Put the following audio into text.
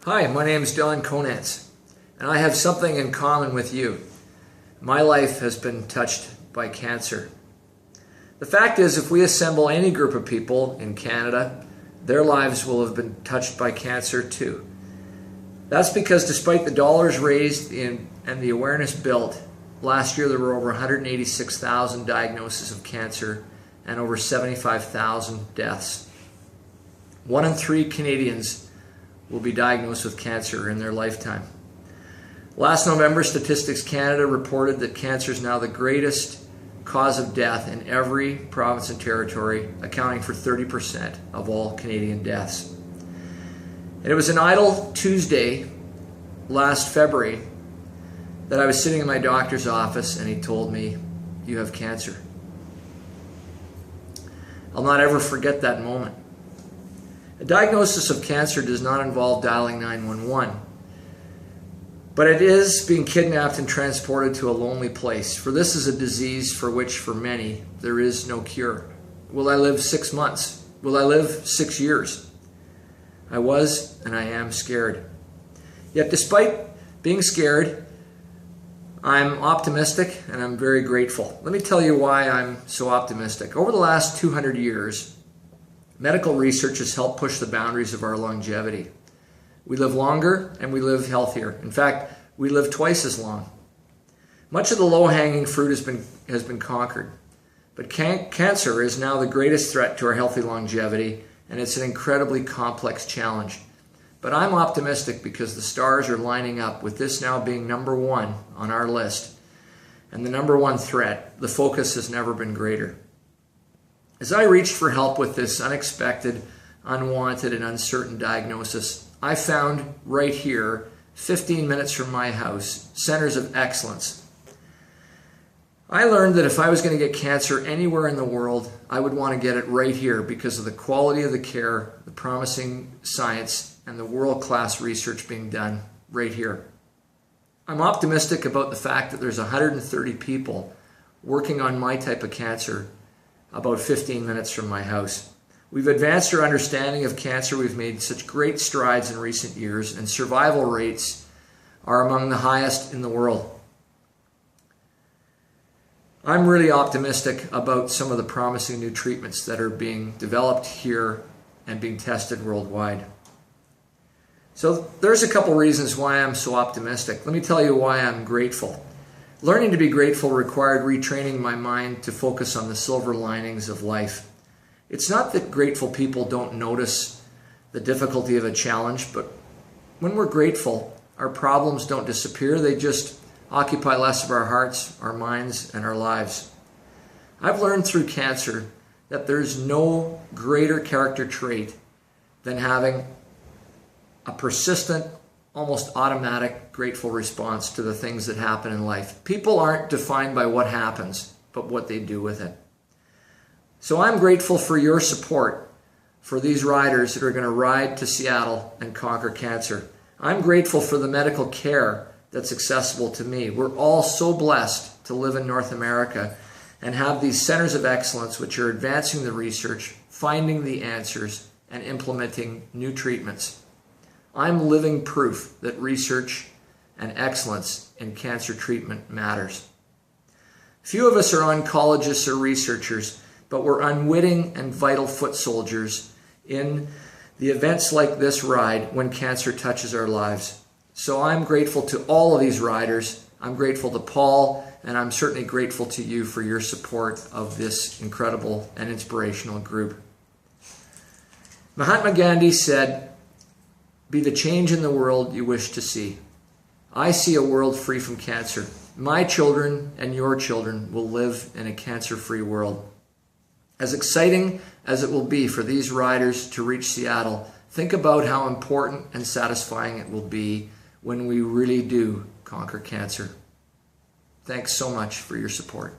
Hi, my name is Konantz, and I have something in common with you. My life has been touched by cancer. The fact is, if we assemble any group of people in Canada, their lives will have been touched by cancer too. That's because despite the dollars raised and the awareness built, last year there were over 186,000 diagnoses of cancer and over 75,000 deaths. 1 in 3 Canadians will be diagnosed with cancer in their lifetime. Last November, Statistics Canada reported that cancer is now the greatest cause of death in every province and territory, accounting for 30% of all Canadian deaths. And it was an idle Tuesday last February that I was sitting in my doctor's office and he told me, "You have cancer." I'll not ever forget that moment. A diagnosis of cancer does not involve dialing 911, but it is being kidnapped and transported to a lonely place, for this is a disease for which, for many, there is no cure. Will I live 6 months? Will I live 6 years? I was and I am scared. Yet despite being scared, I'm optimistic and I'm very grateful. Let me tell you why I'm so optimistic. Over the last 200 years, medical research has helped push the boundaries of our longevity. We live longer and we live healthier. In fact, we live twice as long. Much of the low-hanging fruit has been conquered. But cancer is now the greatest threat to our healthy longevity, and it's an incredibly complex challenge. But I'm optimistic because the stars are lining up with this now being number 1 on our list. And the number 1 threat, the focus has never been greater. As I reached for help with this unexpected, unwanted, and uncertain diagnosis, I found right here, 15 minutes from my house, centers of excellence. I learned that if I was going to get cancer anywhere in the world, I would want to get it right here because of the quality of the care, the promising science, and the world-class research being done right here. I'm optimistic about the fact that there's 130 people working on my type of cancer about 15 minutes from my house. We've advanced our understanding of cancer. We've made such great strides in recent years, and survival rates are among the highest in the world. I'm really optimistic about some of the promising new treatments that are being developed here and being tested worldwide. So there's a couple reasons why I'm so optimistic. Let me tell you why I'm grateful. Learning to be grateful required retraining my mind to focus on the silver linings of life. It's not that grateful people don't notice the difficulty of a challenge, but when we're grateful, our problems don't disappear. They just occupy less of our hearts, our minds, and our lives. I've learned through cancer that there's no greater character trait than having a persistent, almost automatic, grateful response to the things that happen in life. People aren't defined by what happens, but what they do with it. So I'm grateful for your support for these riders that are going to ride to Seattle and conquer cancer. I'm grateful for the medical care that's accessible to me. We're all so blessed to live in North America and have these centers of excellence which are advancing the research, finding the answers, and implementing new treatments. I'm living proof that research and excellence in cancer treatment matters. Few of us are oncologists or researchers, but we're unwitting and vital foot soldiers in the events like this ride when cancer touches our lives. So I'm grateful to all of these riders. I'm grateful to Paul, and I'm certainly grateful to you for your support of this incredible and inspirational group. Mahatma Gandhi said, "Be the change in the world you wish to see." I see a world free from cancer. My children and your children will live in a cancer-free world. As exciting as it will be for these riders to reach Seattle, think about how important and satisfying it will be when we really do conquer cancer. Thanks so much for your support.